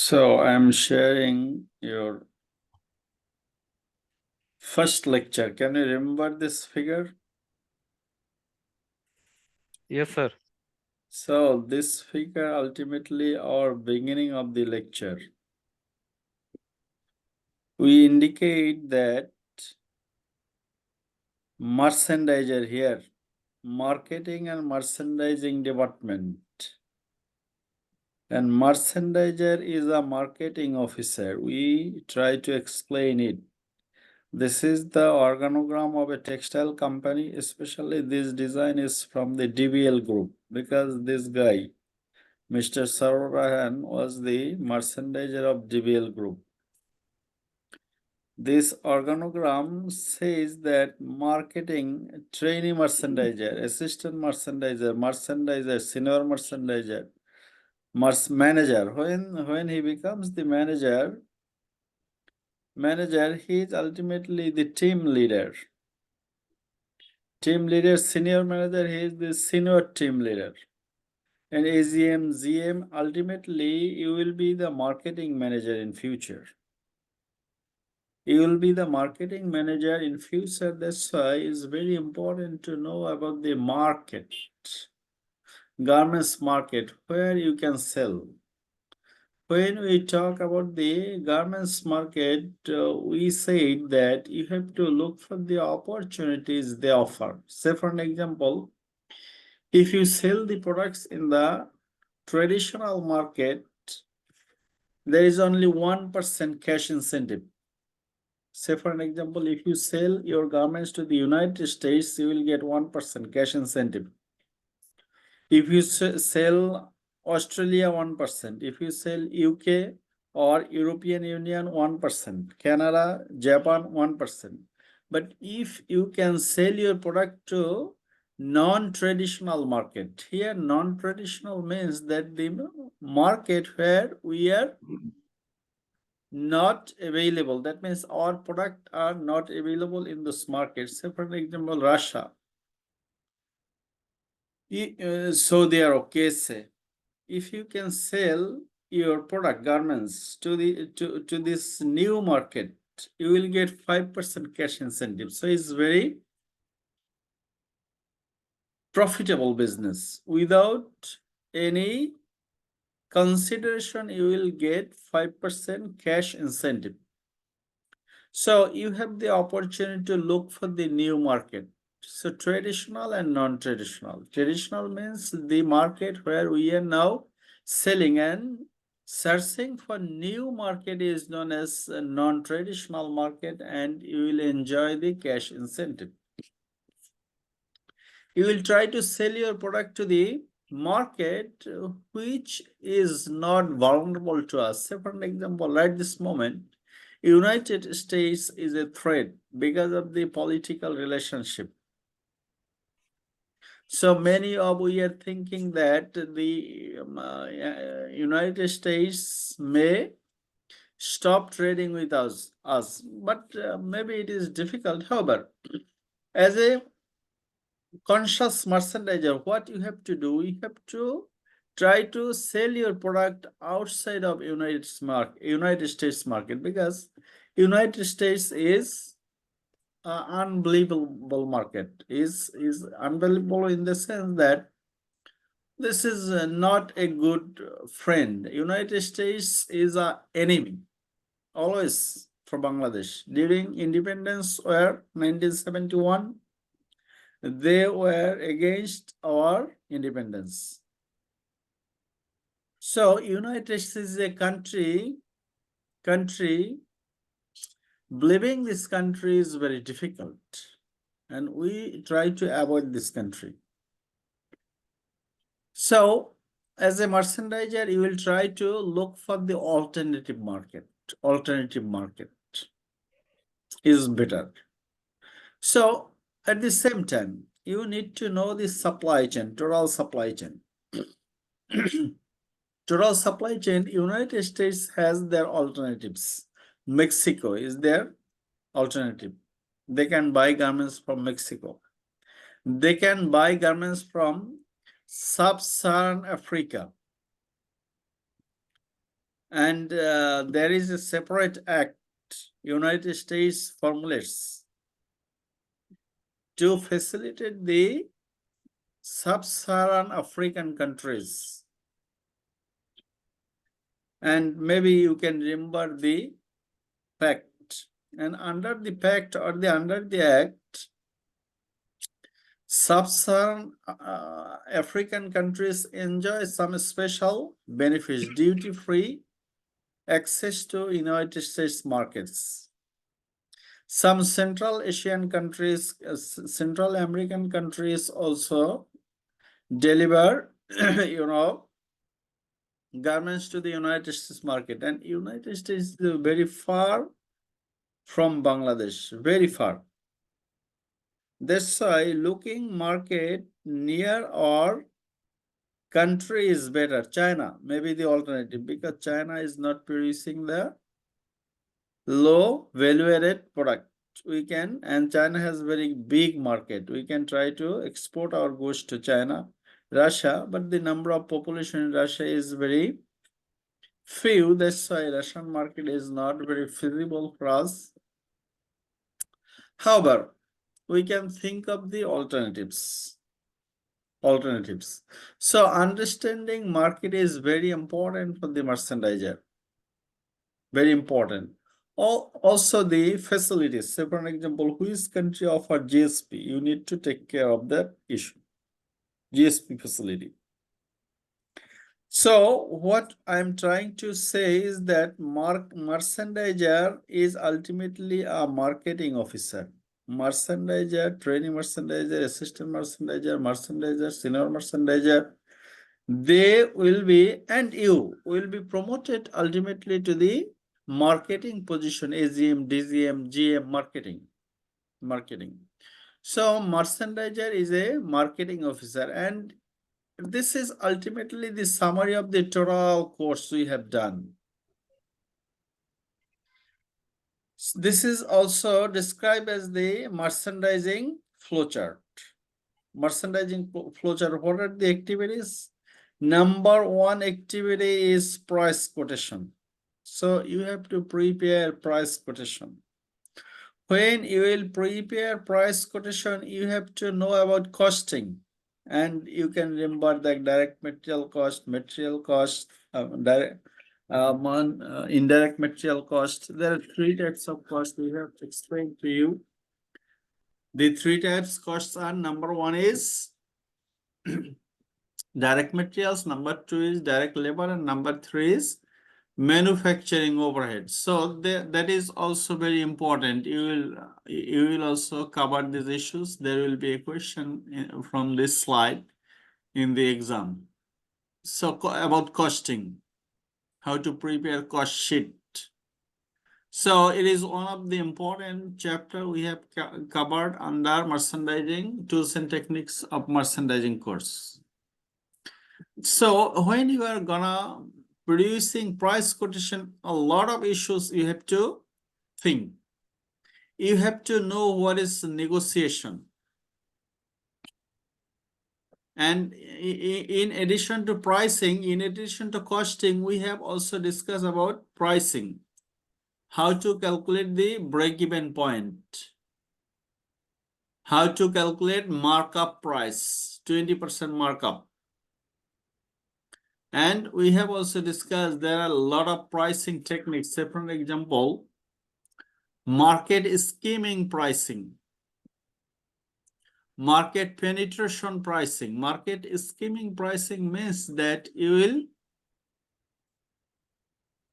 So I'm sharing your first lecture. Can you remember this figure? Yes, sir. So this figure ultimately our beginning of the lecture. We indicate that merchandiser here, marketing and merchandising department. And merchandiser is a marketing officer. We try to explain it. This is the organogram of a textile company, especially this design is from the DBL group because this guy, Mr. Sarvarahan, was the merchandiser of DBL group. This organogram says that marketing, trainee merchandiser, assistant merchandiser, senior merchandiser, manager. When he becomes the manager, he is ultimately the team leader. Team leader, senior manager, he is the senior team leader. And AGM, GM, ultimately you will be the marketing manager in future. You will be the marketing manager in future. That's why it's very important to know about the market, garments market, where you can sell. When we talk about the garments market, we said that you have to look for the opportunities they offer. Say for an example, if you sell the products in the traditional market, there is only 1% cash incentive. Say for an example, if you sell your garments to the United States, you will get 1% cash incentive. If you sell Australia, 1%. If you sell UK or European Union, 1%. Canada, Japan, 1%. But if you can sell your product to non-traditional market, here non-traditional means that the market where we are not available. That means our product are not available in this market. Say for example, Russia. Saudi Arabia, say, if you can sell your product garments to this new market, you will get 5% cash incentive. So it's very profitable business. Without any consideration, you will get 5% cash incentive. So you have the opportunity to look for the new market. So traditional and non-traditional. Traditional means the market where we are now selling, and searching for new market is known as a non-traditional market, and you will enjoy the cash incentive. You will try to sell your product to the market which is not vulnerable to us. Say for an example, right this moment, United States is a threat because of the political relationship. So many of we are thinking that the United States may stop trading with us, but maybe it is difficult. However, as a conscious merchandiser, what you have to do, you have to try to sell your product outside of United States market, because United States is unbelievable market. Is unbelievable in the sense that this is not a good friend. United States is an enemy always for Bangladesh. During independence where 1971, they were against our independence. So United States is a country, believing this country is very difficult, and we try to avoid this country. So as a merchandiser, you will try to look for the alternative market. Alternative market is better. So at the same time, you need to know the supply chain, total supply chain. Total supply chain, United States has their alternatives. Mexico is their alternative. They can buy garments from Mexico. They can buy garments from Sub-Saharan Africa. And there is a separate act United States formulates to facilitate the sub-Saharan African countries. And maybe you can remember the pact. And under the pact or under the act, sub-Saharan African countries enjoy some special benefits, duty-free access to United States markets. Some Central Asian countries, Central American countries also deliver, garments to the United States market. And United States is very far from Bangladesh, very far. That's why looking market near our country is better. China may be the alternative because China is not producing the low value-added product. We can, and China has very big market. We can try to export our goods to China, Russia, but the number of population in Russia is very few. That's why Russian market is not very feasible for us. However, we can think of the alternatives. So understanding market is very important for the merchandiser. Very important. Also the facilities. Say for an example, which country offer GSP? You need to take care of that issue. GSP facility. So what I'm trying to say is that merchandiser is ultimately a marketing officer. Merchandiser, trainee merchandiser, assistant merchandiser, senior merchandiser, they will be, and you will be promoted ultimately to the marketing position, AGM, DGM, GM, marketing. So merchandiser is a marketing officer, and this is ultimately the summary of the total course we have done. This is also described as the merchandising flowchart. Merchandising flowchart, what are the activities? Number one activity is price quotation. So you have to prepare price quotation. When you will prepare price quotation, you have to know about costing. And you can remember the direct material cost, indirect material cost. There are three types of cost we have explained to you. The three types costs are: number one is direct materials, number two is direct labor, and number three is manufacturing overhead. So that is also very important. You will also cover these issues. There will be a question from this slide in the exam. So about costing, how to prepare cost sheet. So it is one of the important chapter we have covered under merchandising tools and techniques of merchandising course. So when you are gonna producing price quotation, a lot of issues you have to think. You have to know what is negotiation. And in addition to pricing, in addition to costing, we have also discussed about pricing. How to calculate the break-even point. How to calculate markup price, 20% markup. And we have also discussed there are a lot of pricing techniques. Say for example, market scheming pricing, market penetration pricing. Market scheming pricing means that you will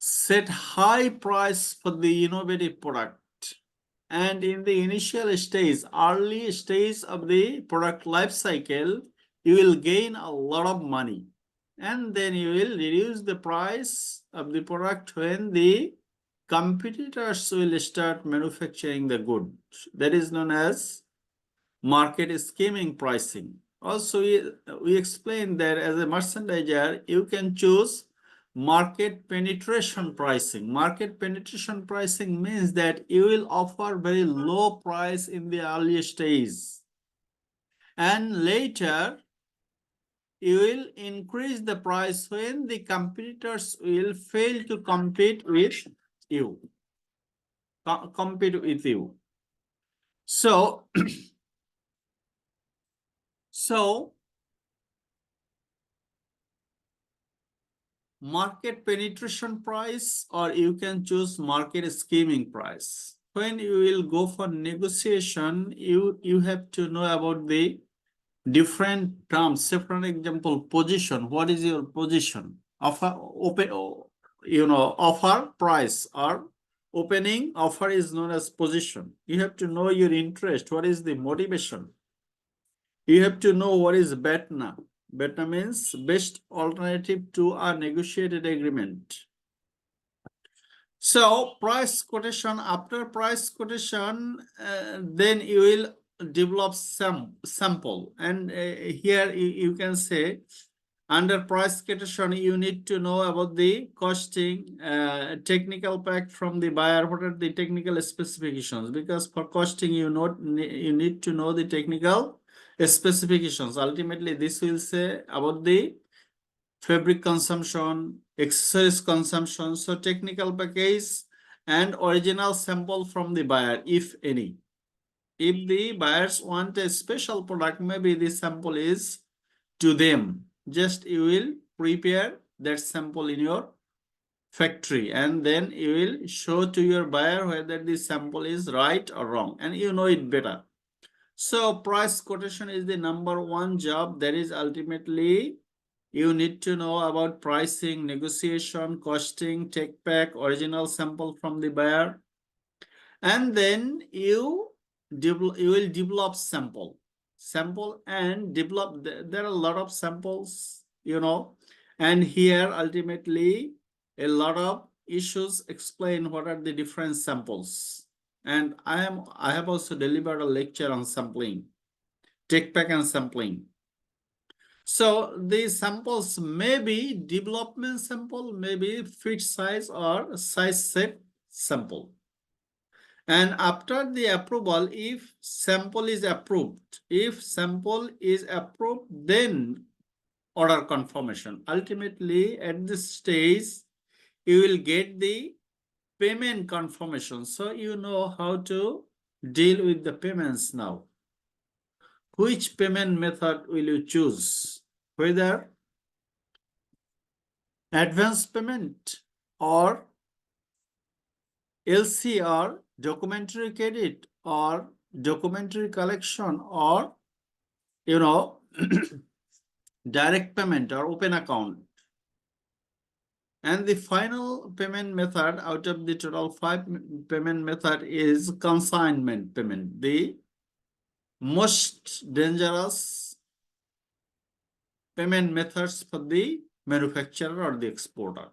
set high price for the innovative product. And in the initial stage, early stage of the product life cycle, you will gain a lot of money. And then you will reduce the price of the product when the competitors will start manufacturing the goods. That is known as market scheming pricing. Also, we explained that as a merchandiser, you can choose market penetration pricing. Market penetration pricing means that you will offer very low price in the early stage. And later, you will increase the price when the competitors will fail to compete with you. So, market penetration price, or you can choose market scheming price. When you will go for negotiation, you have to know about the different terms. Say, for example, position. What is your position? Offer, open, offer, price, or opening offer is known as position. You have to know your interest. What is the motivation? You have to know what is BETNA. BETNA means best alternative to a negotiated agreement. So price quotation, after price quotation, then you will develop some sample. And here you can say, under price quotation, you need to know about the costing, technical pack from the buyer. What are the technical specifications? Because for costing, you need to know the technical specifications. Ultimately, this will say about the fabric consumption, accessories consumption. So technical package and original sample from the buyer, if any. If the buyers want a special product, maybe the sample is to them. Just you will prepare that sample in your factory, and then you will show to your buyer whether the sample is right or wrong, and you know it better. So price quotation is the #1 job. That is ultimately you need to know about pricing, negotiation, costing, take back, original sample from the buyer. And then you will develop sample and develop. There are a lot of samples, and here ultimately a lot of issues explain what are the different samples. And I have also delivered a lecture on sampling, take back and sampling. So these samples may be development sample, maybe fit size or size set sample. And after the approval, if sample is approved, then order confirmation. Ultimately, at this stage, you will get the payment confirmation. So you know how to deal with the payments now. Which payment method will you choose? Whether advance payment or LCR, documentary credit, or documentary collection, or direct payment or open account. And the final payment method out of the total 5 payment method is consignment payment, the most dangerous payment methods for the manufacturer or the exporter.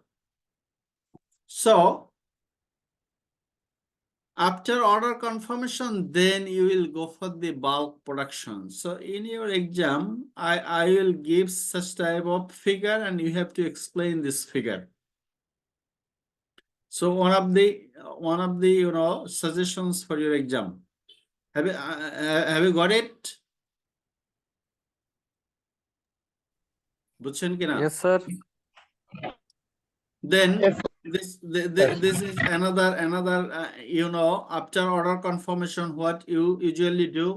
So after order confirmation, then you will go for the bulk production. So in your exam, I will give such type of figure, and you have to explain this figure. So one of the suggestions for your exam. Have you got it? বুঝছেন কিনা? Yes, sir. Then this is another after order confirmation, what you usually do.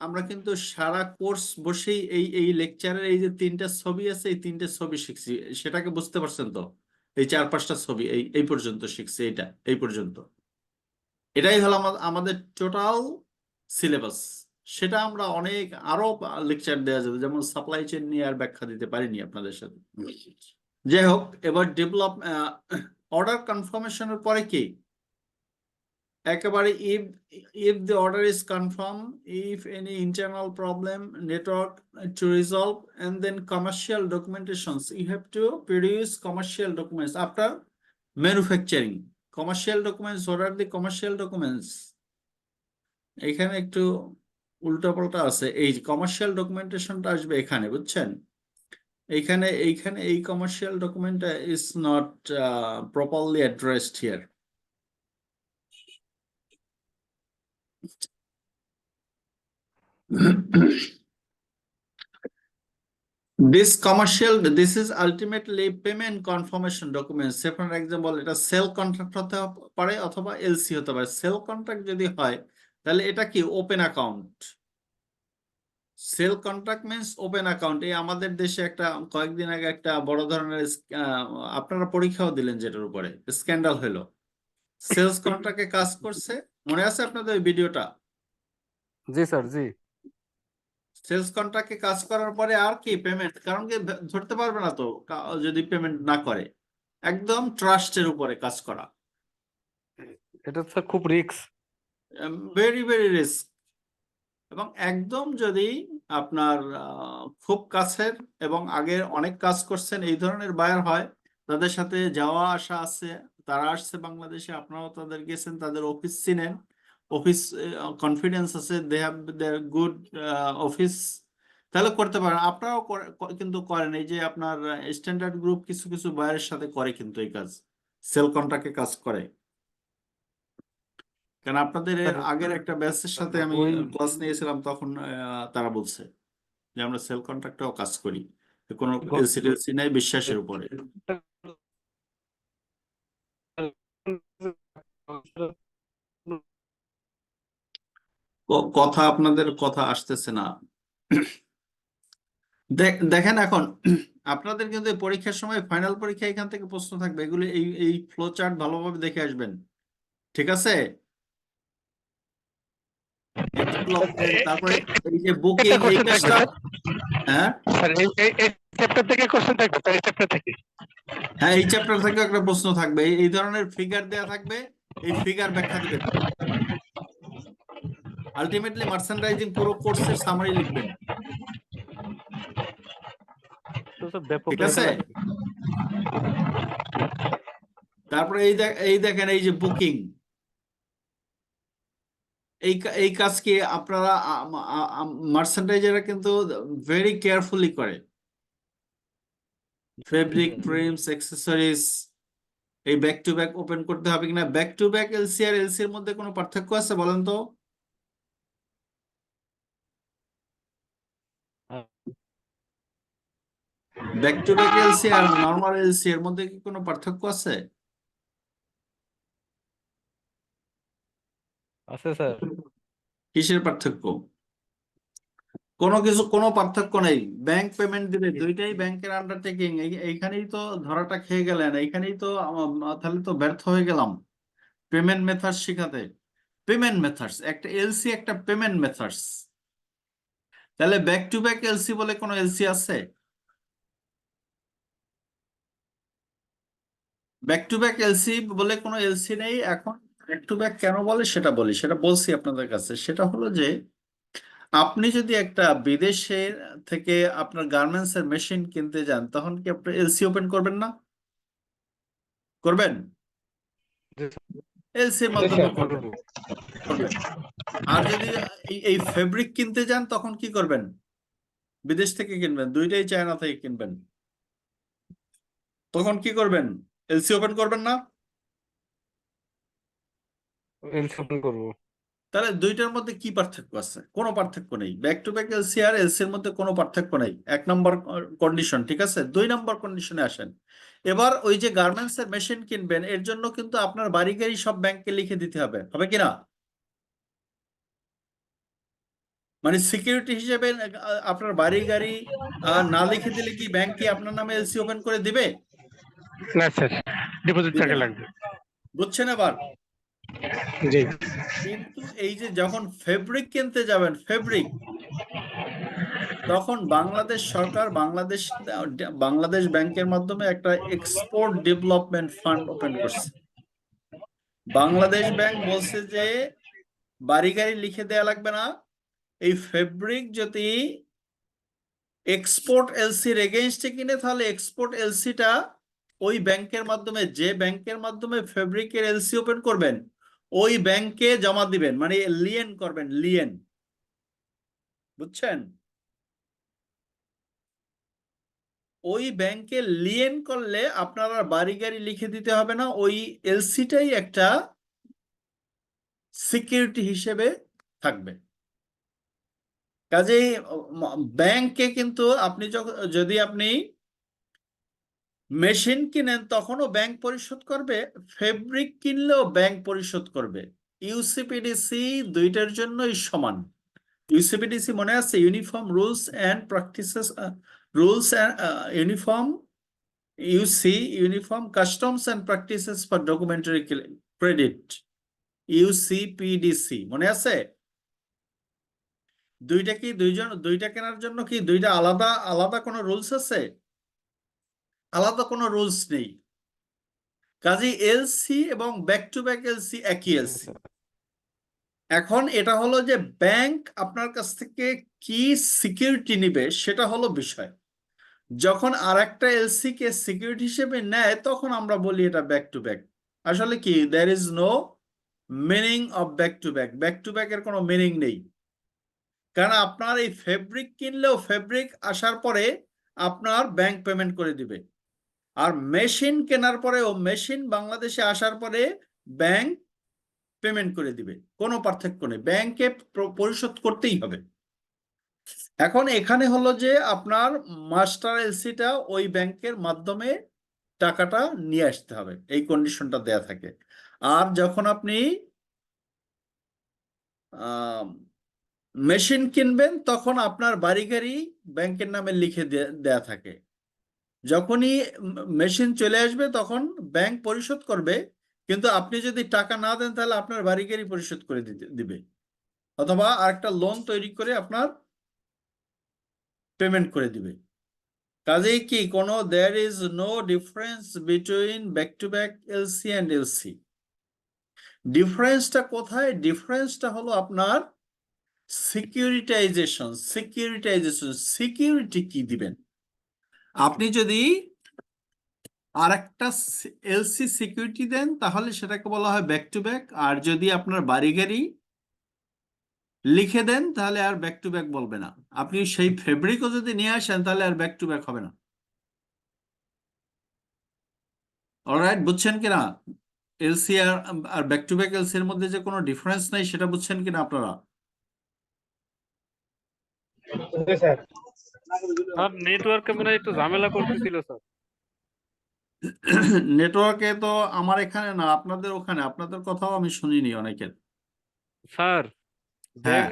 আমরা কিন্তু সারা course বসেই এই লেকচারের এই যে 3টা ছবি আছে, এই 3টে ছবি শিখছি। সেটাকে বুঝতে পারছেন তো? এই 4-5টা ছবি এই পর্যন্ত শিখছি। এই পর্যন্ত এটাই হলো আমাদের টোটাল সিলেবাস। সেটা আমরা অনেক আরো লেকচার দেওয়া যাবে, যেমন সাপ্লাই চেইন নিয়ে আর ব্যাখ্যা দিতে পারিনি আপনাদের সাথে। যাই হোক, এবার ডেভেলপ অর্ডার কনফার্মেশনের পরে কি একেবারে if the order is confirmed, if any internal problem, network to resolve, and then commercial documentations. You have to produce commercial documents after manufacturing. Commercial documents, what are the commercial documents? এখানে একটু উল্টাপাল্টা আছে। এই commercial ডকুমেন্টেশনটা আসবে এখানে, বুঝছেন? এইখানে এই commercial ডকুমেন্টটা is not properly addressed here. this is ultimately payment confirmation document. Say for example, এটা সেল কন্ট্রাক্ট হতে পারে অথবা এলসি হতে পারে। সেল কন্ট্রাক্ট যদি হয় তাহলে এটা কি open account. Sell contract means open account. এই আমাদের দেশে একটা কয়েকদিন আগে একটা বড় ধরনের আপনারা পরীক্ষাও দিলেন যেটার উপরে স্ক্যান্ডাল হলো। সেলস কন্ট্রাক্টে কাজ করছে, মনে আছে আপনাদের ওই ভিডিওটা? জি স্যার, জি। সেলস কন্ট্রাক্টে কাজ করার পরে আর কি পেমেন্ট, কারণ কি ধরতে পারবে না তো যদি পেমেন্ট না করে। একদম ট্রাস্টের উপরে কাজ করা, এটা স্যার খুব রিস্ক। Very very risk. এবং একদম যদি আপনার খুব কাছের এবং আগের অনেক কাজ করছেন এই ধরনের বায়ার হয়, তাদের সাথে যাওয়া আসা আছে, তারা আসছে বাংলাদেশে, আপনারাও তাদের গেছেন, তাদের অফিস চিনেন, অফিস কনফিডেন্স আছে, they have their good office, তাহলে করতে পারেন। আপনারাও কিন্তু করেন। এই যে আপনার স্ট্যান্ডার্ড গ্রুপ কিছু কিছু বায়ারের সাথে করে কিন্তু এই কাজ, সেল কন্ট্রাক্টে কাজ করে। কারণ আপনাদের স্যার আগের একটা ব্যাচের সাথে আমি ওই ক্লাস নিয়েছিলাম, তখন তারা বলছে যে আমরা সেল কন্ট্রাক্টেও কাজ করি, কোনো এলসি টেলসি নাই, বিশ্বাসের উপরে। কথা আপনাদের কথা আসতেছে না। দেখেন এখন আপনাদের কিন্তু এই পরীক্ষার সময় ফাইনাল পরীক্ষা এখান থেকে প্রশ্ন থাকবে, এগুলো এই ফ্লো চার্ট ভালোভাবে দেখে আসবেন, ঠিক আছে? এই ডেভেলপমেন্ট, তারপরে এই যে বুকিং, এই কাজটা। হ্যাঁ চ্যাপ্টার থেকে কোশ্চেন থাকবে, তাই চ্যাপ্টার থেকে। হ্যাঁ, এই চ্যাপ্টার থেকে একটা প্রশ্ন থাকবে, এই ধরনের ফিগার দেয়া থাকবে, এই ফিগার ব্যাখ্যা দিবেন। আলটিমেটলি মার্চেন্ডাইজিং পুরো কোর্সের সামারি লিখবেন, তো স্যার ব্যাপক ঠিক লেখা আছে? লাগবে। তারপরে এই দেখেন, এই যে বুকিং, এই কাজ কি আপনারা মার্চেন্ডাইজাররা কিন্তু ভেরি কেয়ারফুলি করে। ফেব্রিক, প্রিন্টস, অ্যাক্সেসরিজ, এই ব্যাক টু ব্যাক ওপেন করতে হবে কিনা, ব্যাক টু ব্যাক এলসি আর এলসি এর মধ্যে কোনো পার্থক্য আছে বলেন তো? ব্যাক টু ব্যাক এলসি আর নর্মাল এলসি এর মধ্যে কি কোনো পার্থক্য আছে? আছে স্যার। কিসের পার্থক্য? কোনো পার্থক্য নেই। ব্যাংক পেমেন্ট দিলে দুইটাই ব্যাংকের আন্ডারটেকিং, এইখানেই তো ধরাটা খেয়ে গেলেন, এইখানেই তো তাহলে তো ব্যর্থ হয়ে গেলাম পেমেন্ট মেথডস শিখাতে। পেমেন্ট মেথডস, একটা এলসি একটা পেমেন্ট মেথডস, তাহলে ব্যাক টু ব্যাক এলসি বলে কোনো এলসি আছে? ব্যাক টু ব্যাক এলসি বলে কোনো এলসি নেই। এখন ব্যাক টু ব্যাক কেন বলে সেটা বলি, সেটা বলছি আপনাদের কাছে। সেটা হলো যে আপনি যদি একটা বিদেশে থেকে আপনার গার্মেন্টস এর মেশিন কিনতে যান, তখন কি আপনি এলসি ওপেন করবেন না? করবেন? এলসি এর মাধ্যমে করবেন, করবেন। আর যদি এই ফেব্রিক কিনতে যান, তখন কি করবেন? বিদেশ থেকে কিনবেন, দুইটাই চায়না থেকে কিনবেন, তখন কি করবেন? এলসি ওপেন করবেন না? এলসি ওপেন করবো। তাহলে দুইটার মধ্যে কি পার্থক্য আছে? কোনো পার্থক্য নেই। ব্যাক টু ব্যাক এলসি আর এলসি এর মধ্যে কোনো পার্থক্য নেই। এক নম্বর কন্ডিশন, ঠিক আছে? দুই নম্বর কন্ডিশনে আসেন। এবার ওই যে গার্মেন্টস এর মেশিন কিনবেন, এর জন্য কিন্তু আপনার বাড়ি গাড়ি সব ব্যাংকে লিখে দিতে হবে, হবে কিনা? মানে সিকিউরিটি হিসেবে আপনার বাড়ি গাড়ি না লিখে দিলে কি ব্যাংক কি আপনার নামে এলসি ওপেন করে দিবে? না স্যার, ডিপোজিট দিবে টাকা না। লাগবে। বুঝছেন এবার? জি। কিন্তু এই যে যখন ফেব্রিক কিনতে যাবেন, ফেব্রিক, তখন বাংলাদেশ সরকার বাংলাদেশ ব্যাংকের মাধ্যমে একটা এক্সপোর্ট ডেভেলপমেন্ট ফান্ড ওপেন করছে। বাংলাদেশ ব্যাংক বলছে যে বাড়ি গাড়ি লিখে দেয়া লাগবে না, এই ফেব্রিক যদি এক্সপোর্ট এলসির এগেইনস্টে কিনে, তাহলে এক্সপোর্ট এলসিটা ওই ব্যাংকের মাধ্যমে, যে ব্যাংকের মাধ্যমে ফেব্রিকের এলসি ওপেন করবেন, ওই ব্যাংকে জমা দিবেন, মানে লিয়েন করবেন, লিয়েন। বুঝছেন? ওই ব্যাংকে লিয়েন করলে আপনার আর বাড়ি গাড়ি লিখে দিতে হবে না, ওই এলসিটাই একটা সিকিউরিটি হিসেবে থাকবে। কাজেই ব্যাংকে কিন্তু আপনি যদি আপনি মেশিন কিনেন তখনও ব্যাংক পরিশোধ করবে, ফেব্রিক কিনলেও ব্যাংক পরিশোধ করবে। ইউসিপিডিসি দুইটার জন্যই সমান। ইউসিপিডিসি মনে আছে, uniform rules and practices, rules uniform UC, uniform customs and practices for documentary credit, UCPDC মনে আছে? দুইটা কি দুইটা কেনার জন্য কি দুইটা আলাদা আলাদা কোনো রুলস আছে? আলাদা কোনো রুলস নেই। কাজে এলসি এবং ব্যাক টু ব্যাক এলসি একই এলসি। এখন এটা হলো যে ব্যাংক আপনার কাছ থেকে কি সিকিউরিটি নিবে সেটা হলো বিষয়। যখন আর একটা এলসি কে সিকিউরিটি হিসেবে নেয় তখন আমরা বলি এটা ব্যাক টু ব্যাক। আসলে কি, there is no meaning of back to back. Back to back এর কোনো মিনিং নেই, কারণ আপনার এই ফেব্রিক কিনলেও ফেব্রিক আসার পরে আপনার ব্যাংক পেমেন্ট করে দিবে, আর মেশিন কেনার পরে ও মেশিন বাংলাদেশে আসার পরে ব্যাংক পেমেন্ট করে দিবে। কোনো পার্থক্য নেই, ব্যাংকে পরিশোধ করতেই হবে। এখন এখানে হলো যে আপনার মাস্টার এলসিটা ওই ব্যাংকের মাধ্যমে টাকাটা নিয়ে আসতে হবে, এই কন্ডিশনটা দেয়া থাকে। আর যখন আপনি মেশিন কিনবেন তখন আপনার বাড়ি গাড়ি ব্যাংকের নামে লিখে দেয়া থাকে। যখনই মেশিন চলে আসবে তখন ব্যাংক পরিশোধ করবে, কিন্তু আপনি যদি টাকা না দেন তাহলে আপনার বাড়ি গাড়ি পরিশোধ করে দিবে, অথবা আরেকটা লোন তৈরি করে আপনার পেমেন্ট করে দিবে। কাজেই কি কোনো there is no difference between back to back LC and LC. ডিফারেন্সটা কোথায়? ডিফারেন্সটা হলো আপনার সিকিউরিটাইজেশন। সিকিউরিটি কি দিবেন? আপনি যদি আর একটা এলসি সিকিউরিটি দেন তাহলে সেটাকে বলা হয় ব্যাক টু ব্যাক, আর যদি আপনার বাড়ি গাড়ি লিখে দেন তাহলে আর ব্যাক টু ব্যাক বলবে না। আপনি সেই ফেব্রিকও যদি নিয়ে আসেন তাহলে আর ব্যাক টু ব্যাক হবে না। অলরাইট, বুঝছেন কিনা? এলসি আর ব্যাক টু ব্যাক এলসি এর মধ্যে যে কোনো ডিফারেন্স নাই সেটা বুঝছেন কিনা আপনারা? স্যার স্যার নেটওয়ার্কে মনে হয় একটু ঝামেলা করতেছিল স্যার। নেটওয়ার্কে তো আমার এখানে না, আপনাদের ওখানে, আপনাদের কথাও আমি শুনিনি অনেকের। স্যার হ্যাঁ,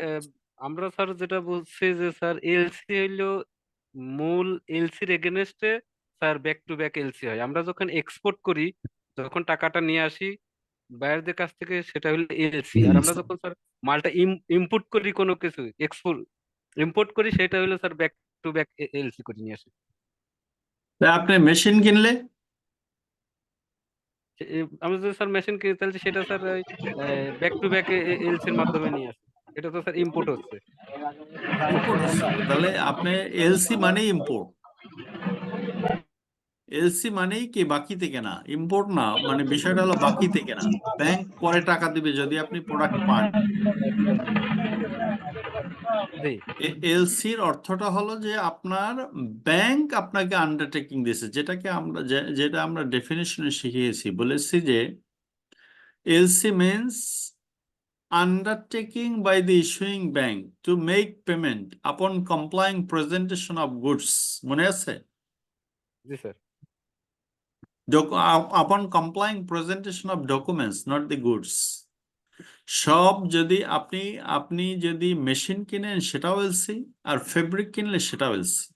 আমরা স্যার যেটা বলছি যে স্যার এলসি হইলো মূল এলসির এগেনস্টে sir back to back LC হয়। আমরা যখন এক্সপোর্ট করি, যখন টাকাটা নিয়ে আসি বায়ারদের কাছ থেকে, সেটা হলো এলসি। আর আমরা যখন স্যার মালটা ইম্পোর্ট করি, কোনো কিছু ইম্পোর্ট করি, সেটা হলো sir back to back LC করে নিয়ে আসি। তা আপনি মেশিন কিনলে আমরা যদি স্যার মেশিন কিনি তাহলে সেটা স্যার ব্যাক টু ব্যাক এলসির মাধ্যমে নিয়ে আসি। এটা তো স্যার ইম্পোর্ট হচ্ছে। ইম্পোর্ট হচ্ছে, তাহলে আপনি এলসি মানেই ইম্পোর্ট। এলসি মানেই কি বাকিতে কেনা, ইম্পোর্ট না। মানে বিষয়টা হলো বাকিতে কেনা। ব্যাংক পরে টাকা দিবে যদি আপনি প্রোডাক্ট পান। জি এলসির অর্থটা হলো যে আপনার ব্যাংক আপনাকে আন্ডারটেকিং দিয়েছে, যেটা আমরা ডেফিনেশনে শিখিয়েছি, বলেছি যে LC means undertaking by the issuing bank to make payment upon complying presentation of goods, মনে আছে? জি sir. Upon complying presentation of documents, not the goods. সব যদি আপনি আপনি যদি মেশিন কিনেন সেটাও এলসি, আর ফেব্রিক কিনলে সেটাও এলসি।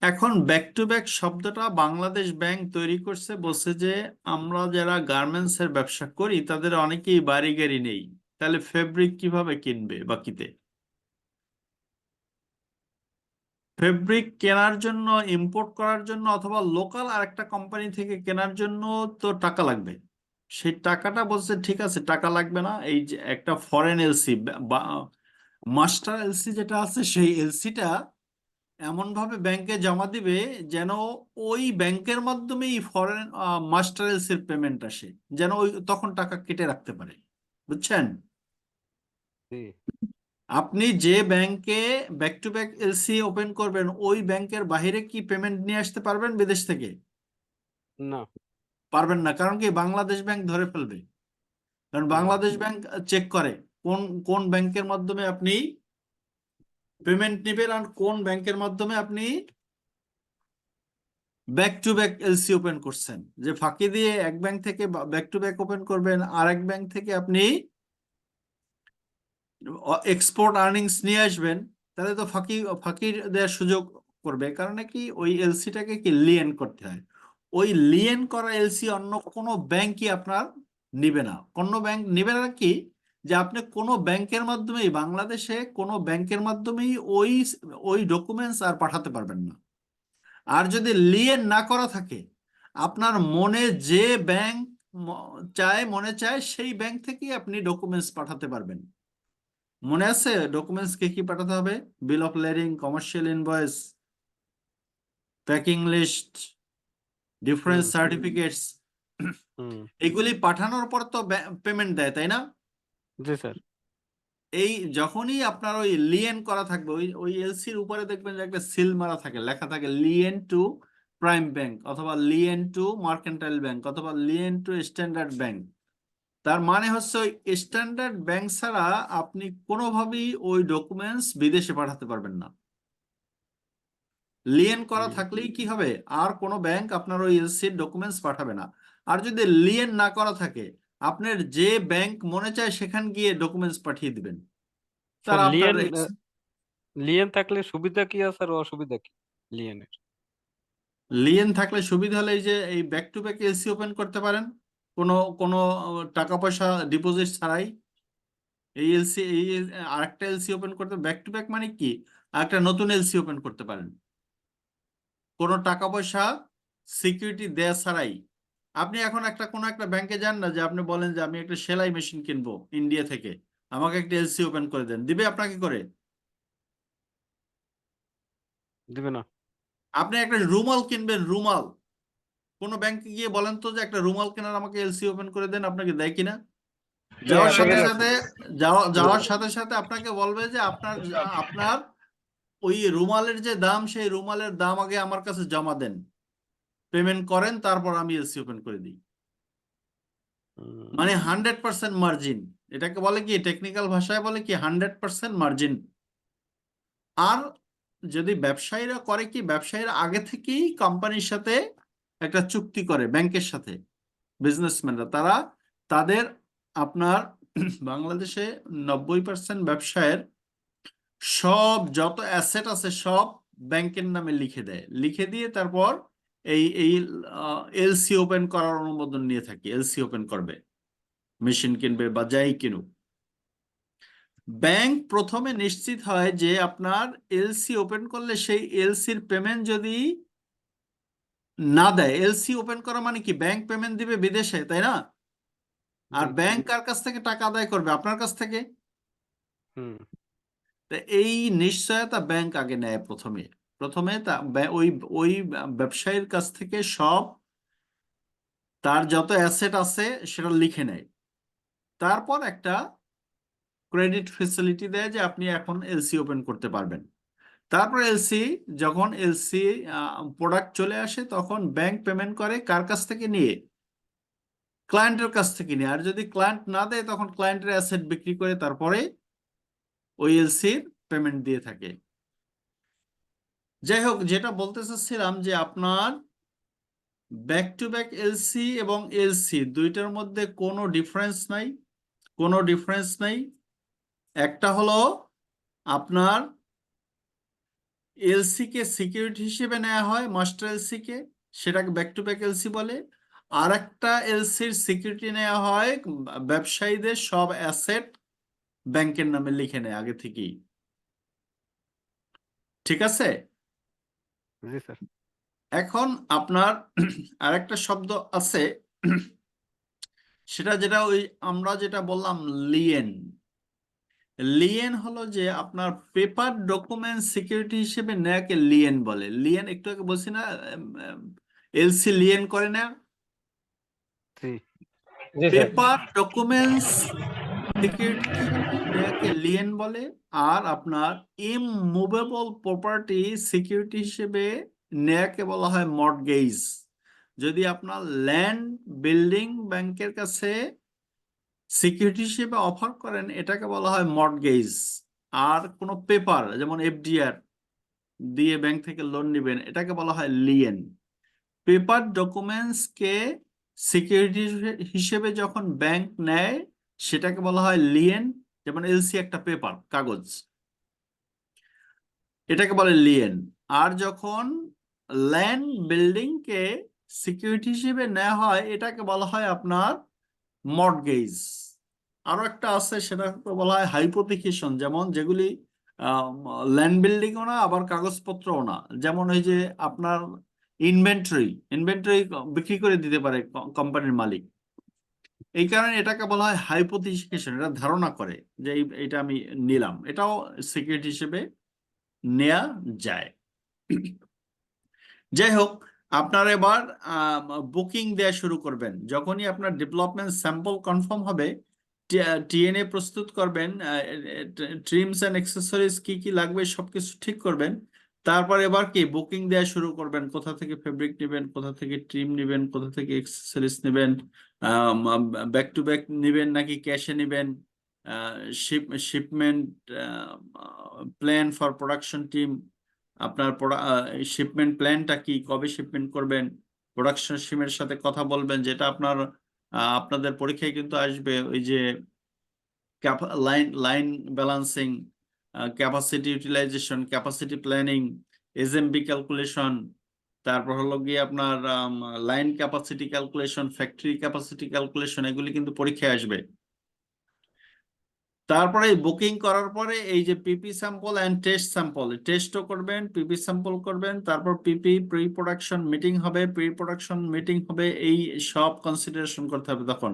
এখন ব্যাক টু ব্যাক শব্দটা বাংলাদেশ ব্যাংক তৈরি করছে, বলছে যে আমরা যারা গার্মেন্টস এর ব্যবসা করি তাদের অনেকেই বাড়ি গাড়ি নেই, তাহলে ফেব্রিক কিভাবে কিনবে বাকিতে? ফেব্রিক কেনার জন্য, ইম্পোর্ট করার জন্য, অথবা লোকাল আরেকটা কোম্পানি থেকে কেনার জন্য তো টাকা লাগবে। সেই টাকাটা বলছে ঠিক আছে, টাকা লাগবে না, এই যে একটা ফরেন এলসি বা মাস্টার এলসি যেটা আছে সেই এলসিটা এমন ভাবে ব্যাংকে জমা দিবে যেন ওই ব্যাংকের মাধ্যমেই ফরেন মাস্টার এলসির পেমেন্ট আসে, যেন ওই তখন টাকা কেটে রাখতে পারে। বুঝছেন? জি আপনি যে ব্যাংকে back to back LC open করবেন ওই ব্যাংকের বাইরে কি পেমেন্ট নিয়ে আসতে পারবেন বিদেশ থেকে? না পারবেন না, কারণ কি বাংলাদেশ ব্যাংক ধরে ফেলবে। কারণ জি বাংলাদেশ ব্যাংক চেক করে কোন কোন ব্যাংকের মাধ্যমে আপনি পেমেন্ট নেবেন আর কোন ব্যাংকের মাধ্যমে আপনি back to back LC open করছেন, যে ফাঁকি দিয়ে এক ব্যাংক থেকে ব্যাক টু ব্যাক ওপেন করবেন, আর এক ব্যাংক থেকে আপনি এক্সপোর্ট আর্নিংস নিয়ে আসবেন, তাহলে তো ফাঁকি ফাঁকি দেওয়ার সুযোগ করবে। কারণ কি ওই এলসিটাকে কি লিয়েন করতে হয়, ওই লিয়েন করা এলসি অন্য কোনো ব্যাংকই আপনার নিবে না। কোনো ব্যাংক নিবে না কি, যে আপনি কোনো ব্যাংকের মাধ্যমেই, বাংলাদেশে কোনো ব্যাংকের মাধ্যমেই ওই ওই ডকুমেন্টস আর পাঠাতে পারবেন না। আর যদি লিয়েন না করা থাকে, আপনার মনে যে ব্যাংক মনে চায় সেই ব্যাংক থেকেই আপনি ডকুমেন্টস পাঠাতে পারবেন। মনে আছে ডকুমেন্টস কি কি পাঠাতে হবে? Bill of lading, commercial invoice, packing list, difference hmm certificates, hmm এগুলি পাঠানোর পর তো পেমেন্ট দেয়, তাই না? জি স্যার। এই যখনই আপনার ওই লিয়েন করা থাকবে, ওই ওই এলসির উপরে দেখবেন যে একটা সিল মারা থাকে, লেখা থাকে লিয়েন টু প্রাইম ব্যাংক, অথবা লিয়েন টু মার্কেন্টাইল ব্যাংক, অথবা লিয়েন টু স্ট্যান্ডার্ড ব্যাংক। তার মানে হচ্ছে ওই স্ট্যান্ডার্ড ব্যাংক ছাড়া আপনি কোনোভাবেই ওই ডকুমেন্টস বিদেশে পাঠাতে পারবেন না। লিয়েন করা হুম। থাকলেই কি হবে, আর কোনো ব্যাংক আপনার ওই এলসির ডকুমেন্টস পাঠাবে না। আর যদি লিয়েন না করা থাকে, আপনার যে ব্যাংক মনে চায় সেখান গিয়ে ডকুমেন্টস পাঠিয়ে দিবেন, স্যার তারা আপনার লিয়েন থাকলে সুবিধা কি আছে আর অসুবিধা কি লিয়েনের? লিয়েন থাকলে সুবিধা হলে এই যে এই back to back LC open করতে পারেন, কোনো কোনো টাকা পয়সা ডিপোজিট ছাড়াই। এই এলসি এই আরেকটা এলসি ওপেন করতে, ব্যাক টু ব্যাক মানে কি, আরেকটা নতুন এলসি ওপেন করতে পারেন কোনো টাকা পয়সা সিকিউরিটি দেয়া ছাড়াই। আপনি এখন একটা কোনো একটা ব্যাংকে যান না, যে আপনি বলেন যে আমি একটা সেলাই মেশিন কিনবো ইন্ডিয়া থেকে, আমাকে একটা এলসি ওপেন করে দেন, দিবে আপনাকে করে? দিবে না। আপনি একটা রুমাল কিনবেন, রুমাল, কোনো ব্যাংকে গিয়ে বলেন তো যে একটা রুমাল কেনার আমাকে এলসি ওপেন করে দেন, আপনাকে দেয় কিনা? যাওয়ার হ্যাঁ, সাথে দেবে না। সাথে যাওয়ার সাথে সাথে আপনাকে বলবে যে আপনার আপনার ওই রুমালের যে দাম, সেই রুমালের দাম আগে আমার কাছে জমা দেন, পেমেন্ট করেন, তারপর আমি এলসি ওপেন করে দিই। মানে 100% মার্জিন, এটাকে বলে কি, টেকনিক্যাল ভাষায় বলে কি 100% মার্জিন। আর যদি ব্যবসায়ীরা করে কি, ব্যবসায়ীরা আগে থেকেই কোম্পানির সাথে একটা চুক্তি করে, ব্যাংকের সাথে, বিজনেসম্যানরা তারা তাদের আপনার বাংলাদেশে 90% ব্যবসায়ের সব যত অ্যাসেট আছে সব ব্যাংকের নামে লিখে দেয়, লিখে দিয়ে তারপর এই এই এলসি ওপেন করার অনুমোদন নিয়ে থাকি, এলসি ওপেন করবে, মেশিন কিনবে বা যাই কিনুক। ব্যাংক প্রথমে নিশ্চিত হয় যে আপনার এলসি ওপেন করলে সেই এলসির পেমেন্ট যদি না দেয়, এলসি ওপেন করা মানে কি, ব্যাংক পেমেন্ট দিবে বিদেশে, তাই না? আর জি। ব্যাংক কার কাছ থেকে টাকা আদায় করবে? আপনার কাছ থেকে। হুম তা এই নিশ্চয়তা ব্যাংক আগে নেয় প্রথমে, প্রথমে তা ওই ওই ব্যবসায়ীর কাছ থেকে সব তার যত অ্যাসেট আছে সেটা লিখে নেয়, তারপর একটা ক্রেডিট ফেসিলিটি দেয় যে আপনি এখন এলসি ওপেন করতে পারবেন। তারপর এলসি, যখন এলসি প্রোডাক্ট চলে আসে, তখন ব্যাংক পেমেন্ট করে কার কাছ থেকে নিয়ে, ক্লায়েন্টের কাছ থেকে নিয়ে। আর যদি ক্লায়েন্ট না দেয়, তখন ক্লায়েন্টের অ্যাসেট বিক্রি করে তারপরে ওই এলসির পেমেন্ট দিয়ে থাকে। যাই হোক, যেটা বলতে চাচ্ছিলাম যে আপনার ব্যাক টু ব্যাক এলসি এবং এলসি দুইটার মধ্যে কোনো ডিফারেন্স নাই, কোনো ডিফারেন্স নাই। একটা হলো আপনার এলসি কে সিকিউরিটি হিসেবে নেওয়া হয়, মাস্টার এলসি কে, সেটাকে ব্যাক টু ব্যাক এলসি বলে। আর একটা এলসির সিকিউরিটি নেওয়া হয় ব্যবসায়ীদের সব অ্যাসেট ব্যাংকের নামে লিখে নেয় আগে থেকেই। ঠিক আছে? জি স্যার। এখন আপনার আরেকটা শব্দ আছে, সেটা যেটা ওই আমরা যেটা বললাম লিয়েন। লিয়েন হলো যে আপনার পেপার ডকুমেন্ট সিকিউরিটি হিসেবে নেয়াকে লিয়েন বলে। লিয়েন একটু আগে বলছি না, এলসি লিয়েন করে না, জি। জি স্যার। পেপার ডকুমেন্টস সিকিউরিটি হিসেবে নেয়াকে লিয়েন বলে। আর আপনার ইমমুভেবল প্রপার্টি সিকিউরিটি হিসেবে নেয়াকে বলা হয় মর্টগেজ। যদি আপনার ল্যান্ড বিল্ডিং ব্যাংকের কাছে সিকিউরিটি হিসেবে অফার করেন, এটাকে বলা হয় মর্টগেজ। আর কোনো পেপার যেমন এফডিআর দিয়ে ব্যাংক থেকে লোন নেবেন, এটাকে বলা হয় লিয়েন। পেপার ডকুমেন্টসকে সিকিউরিটি হিসেবে যখন ব্যাংক নেয় সেটাকে বলা হয় লিয়েন। যেমন এলসি একটা পেপার, কাগজ, এটাকে বলে লিয়েন। আর যখন ল্যান্ড বিল্ডিং কে সিকিউরিটি হিসেবে নেওয়া হয় এটাকে বলা হয় আপনার মর্টগেজ। আরো একটা আছে, সেটা বলা হয় হাইপোথিকেশন, যেমন যেগুলি ল্যান্ড বিল্ডিংও না আবার কাগজপত্রও না। যেমন ওই যে আপনার ইনভেন্টরি ইনভেন্টরি বিক্রি করে দিতে পারে কোম্পানির মালিক। এই কারণে এটাকে বলা হয় হাইপোথিকেশন, এটা ধারণা করে যে এটা আমি নিলাম, এটাও সিকিউরিটি হিসেবে নেয়া যায়। যাই হোক, আপনার এবার বুকিং দেওয়া শুরু করবেন। যখনই আপনার ডেভেলপমেন্ট স্যাম্পল কনফার্ম হবে, টিএনএ প্রস্তুত করবেন, ট্রিমস অ্যান্ড অ্যাক্সেসরিজ কি কি লাগবে সবকিছু ঠিক করবেন। তারপর এবার কি বুকিং দেওয়া শুরু করবেন, কোথা থেকে ফেব্রিক নেবেন, কোথা থেকে ট্রিম নেবেন, কোথা থেকে অ্যাক্সেসরিজ নেবেন, ব্যাক টু ব্যাক নেবেন নাকি ক্যাশে নেবেন, shipment plan for production team, আপনার শিপমেন্ট প্ল্যানটা কি, কবে শিপমেন্ট করবেন, প্রোডাকশন টিমের সাথে কথা বলবেন, যেটা আপনার আপনাদের পরীক্ষায় কিন্তু আসবে, ওই যে line balancing, capacity utilization, capacity planning, SMV calculation, তারপর হলো গিয়ে আপনার line capacity calculation, factory capacity calculation, এগুলি কিন্তু পরীক্ষায় আসবে। তারপরে বুকিং করার পরে এই যে PP sample and test sample, টেস্টও করবেন, পিপি স্যাম্পল করবেন, তারপর পিপি প্রি প্রোডাকশন মিটিং হবে, প্রি প্রোডাকশন মিটিং হবে, এই সব কনসিডারেশন করতে হবে। তখন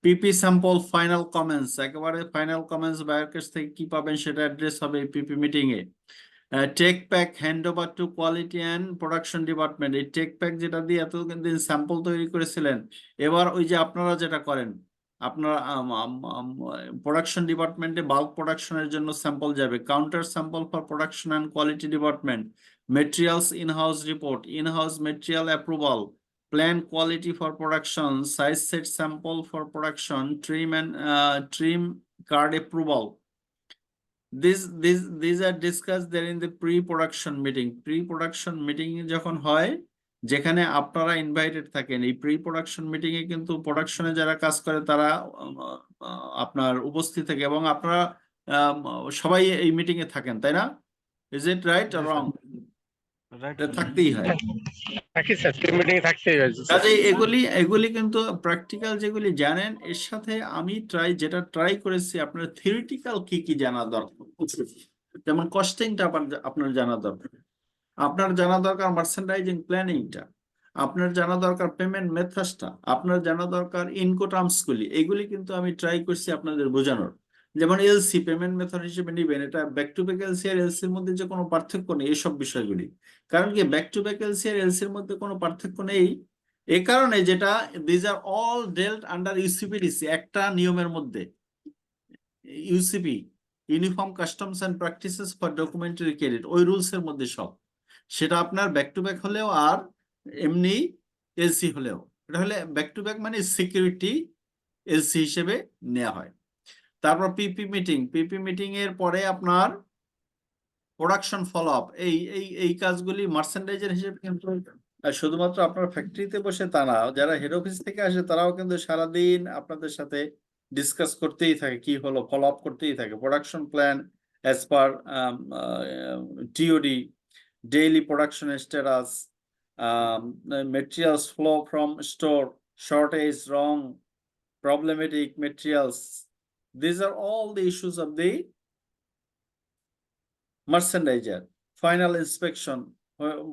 পিপি স্যাম্পল ফাইনাল কমেন্টস, একেবারে ফাইনাল কমেন্টস বায়ের কাছ থেকে কি পাবেন সেটা অ্যাড্রেস হবে পিপি মিটিং এ। Tech pack hand over to quality and production department, এই টেক প্যাক যেটা দিয়ে এতদিন স্যাম্পল তৈরি করেছিলেন, এবার ওই যে আপনারা যেটা করেন, আপনার প্রোডাকশন ডিপার্টমেন্টে বাল্ক প্রোডাকশনের জন্য স্যাম্পল যাবে, counter sample for production and quality department, materials in-house report, in-house material approval, plan quality for production, size set sample for production, trim card approval. These are discussed there in the pre-production meeting. Pre-production meeting যখন হয়, যেখানে আপনারা invited থাকেন, এই pre-production meeting এ কিন্তু প্রোডাকশনে যারা কাজ করে তারা আপনার উপস্থিত থাকে, এবং আপনারা সবাই এই মিটিং এ থাকেন, তাই না? Is it right or wrong? Right থাকতেই হয়। থাকি স্যার, মিটিং এ থাকতেই হয় স্যার। কাজে এগুলি কিন্তু প্র্যাকটিক্যাল যেগুলি জানেন, এর সাথে আমি যেটা ট্রাই করেছি আপনার থিওরিটিক্যাল কি কি জানা দরকার। যেমন কস্টিংটা আপনার জানা দরকার, আপনার জানা দরকার মার্চেন্ডাইজিং প্ল্যানিংটা, আপনার জানা দরকার পেমেন্ট মেথডসটা, আপনার জানা দরকার ইনকোটার্মস গুলি, এগুলি কিন্তু আমি ট্রাই করছি আপনাদের বোঝানোর। যেমন এলসি পেমেন্ট মেথড হিসেবে নিবেন, এটা ব্যাক টু ব্যাক এলসি আর এলসির মধ্যে যে কোনো পার্থক্য নেই, এইসব বিষয়গুলি। কারণ কি ব্যাক টু ব্যাক এলসি আর এলসির মধ্যে কোনো পার্থক্য নেই এই কারণে, যেটা these are all dealt under UCPDC, একটা নিয়মের মধ্যে, UCP, uniform customs and practices for documentary credit, ওই রুলস এর মধ্যে সব। সেটা আপনার ব্যাক টু ব্যাক হলেও আর এমনি এলসি হলেও, এটা হলে ব্যাক টু ব্যাক মানে সিকিউরিটি এলসি হিসেবে নেওয়া হয়। তারপর পিপি মিটিং এর পরে আপনার প্রোডাকশন ফলো আপ, এই কাজগুলি মার্চেন্ডাইজার হিসেবে কিন্তু শুধুমাত্র আপনার ফ্যাক্টরিতে বসে তা না, যারা হেড অফিস থেকে আসে তারাও কিন্তু সারাদিন আপনাদের সাথে ডিসকাস করতেই থাকে, কি হলো ফলো আপ করতেই থাকে। Production plan as per TOD, daily production status, materials flow from store, shortage, wrong, problematic materials. These are all the issues of the merchandiser. Final inspection,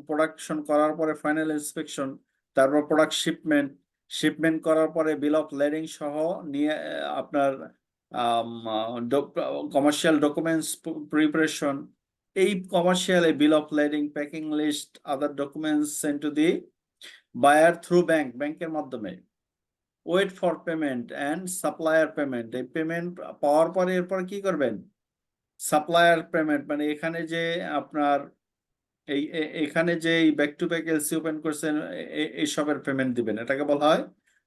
production করার পরে ফাইনাল ইন্সপেকশন, তারপর product shipment করার পরে bill of lading সহ নিয়ে আপনার commercial documents preparation, এই commercial bill of lading, packing list, other documents send to the buyer through ব্যাংকের মাধ্যমে, wait for payment and supplier payment, এই পেমেন্ট পাওয়ার পরে এরপর কি করবেন, সাপ্লায়ার পেমেন্ট, মানে এখানে যে আপনার এখানে যে back to back LC open করছেন এইসবের পেমেন্ট দিবেন, এটাকে বলা হয়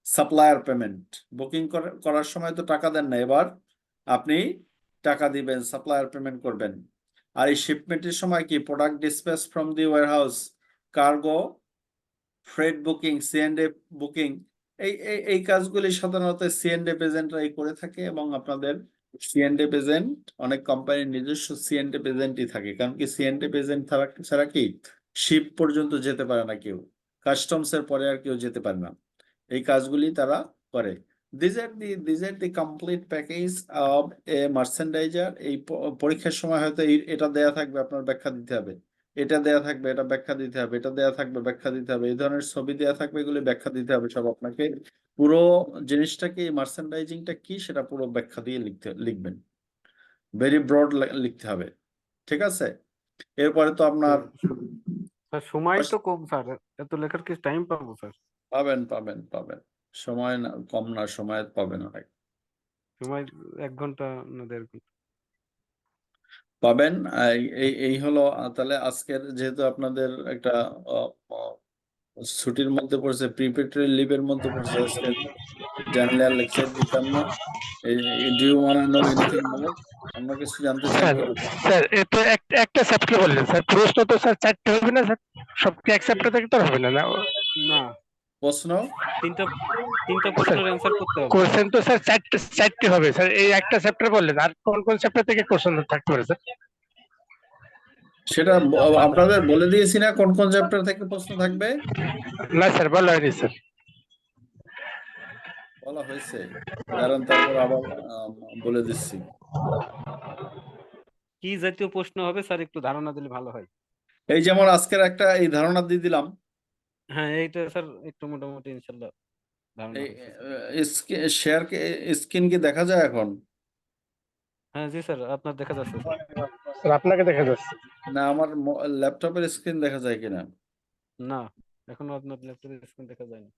সাপ্লায়ার পেমেন্ট। বুকিং করার সময় তো টাকা দেন না, এবার আপনি টাকা দিবেন, সাপ্লায়ার পেমেন্ট করবেন। আর এই শিপমেন্টের সময় কি product dispatch from the warehouse, cargo, freight booking, CNF booking, এই কাজগুলি সাধারণত সিএনডএফ এজেন্টরাই করে থাকে। এবং আপনাদের সিএনডএফ এজেন্ট, অনেক কোম্পানির নিজস্ব সিএনডএফ এজেন্টই থাকে, কারণ কি সিএনডএফ এজেন্ট ছাড়া কি শিপ পর্যন্ত যেতে পারে না কেউ, কাস্টমস এর পরে আর কেউ যেতে পারে না। এই কাজগুলি তারা করে। This are the complete package of a merchandiser. এই পরীক্ষার সময় হয়তো এটা দেয়া থাকবে, আপনার ব্যাখ্যা দিতে হবে, এটা দেয়া থাকবে, এটা ব্যাখ্যা দিতে হবে, এটা দেয়া থাকবে, ব্যাখ্যা দিতে হবে, এই ধরনের ছবি দেয়া থাকবে, এগুলি ব্যাখ্যা দিতে হবে সব আপনাকে। পুরো জিনিসটাকে, মার্চেন্ডাইজিংটা কি সেটা পুরো ব্যাখ্যা দিয়ে লিখবেন, ভেরি ব্রড লিখতে হবে, ঠিক আছে? এরপরে তো আপনার স্যার সময় তো কম স্যার, এত লেখার কি টাইম পাবো স্যার? পাবেন সময় না, কম না, সময় পাবেন অনেক, সময় 1 ঘন্টা না 1.5 ঘন্টা। পাবেন। এই হলো তাহলে আজকের, যেহেতু আপনাদের একটা ছুটির মধ্যে পড়ছে, প্রিপারেটরি লিভের মধ্যে পড়ছে, আজকে জানলে লেকচার দিতাম না। Do you want to know anything more? অন্য কিছু জানতে চান স্যার কিনা? স্যার এ তো একটা চ্যাপ্টার বললেন স্যার, প্রশ্ন তো স্যার 4টে হবে না স্যার? সব কি এক চ্যাপ্টার থেকে তো হবে না? না না, প্রশ্ন 3টা প্রশ্নের অ্যান্সার করতে হবে। কোশ্চেন তো স্যার 4টে হবে স্যার, এই একটা চ্যাপ্টার বললেন, আর কোন কোন চ্যাপ্টার থেকে কোশ্চেন থাকতে পারে স্যার? সেটা আপনাদের বলে দিয়েছি না কোন কোন চ্যাপ্টার থেকে প্রশ্ন থাকবে? না স্যার বলা হয়নি স্যার। বলা হয়েছে, দাঁড়ান তারপর আবার বলে দিচ্ছি। কি জাতীয় প্রশ্ন হবে স্যার একটু ধারণা দিলে ভালো হয়। এই যেমন আজকের একটা এই ধারণা দিয়ে দিলাম, হ্যাঁ এইটা স্যার একটু মোটামুটি ইনশাল্লাহ ধারণা এই হয়েছে। শেয়ার স্ক্রিন কি দেখা যায় এখন? হ্যাঁ জি স্যার, আপনার দেখা যাচ্ছে স্যার। স্যার আপনাকে দেখা যাচ্ছে। না, আমার ল্যাপটপের স্ক্রিন দেখা যায় কিনা? না, এখনো আপনার ল্যাপটপের স্ক্রিন দেখা যায়নি।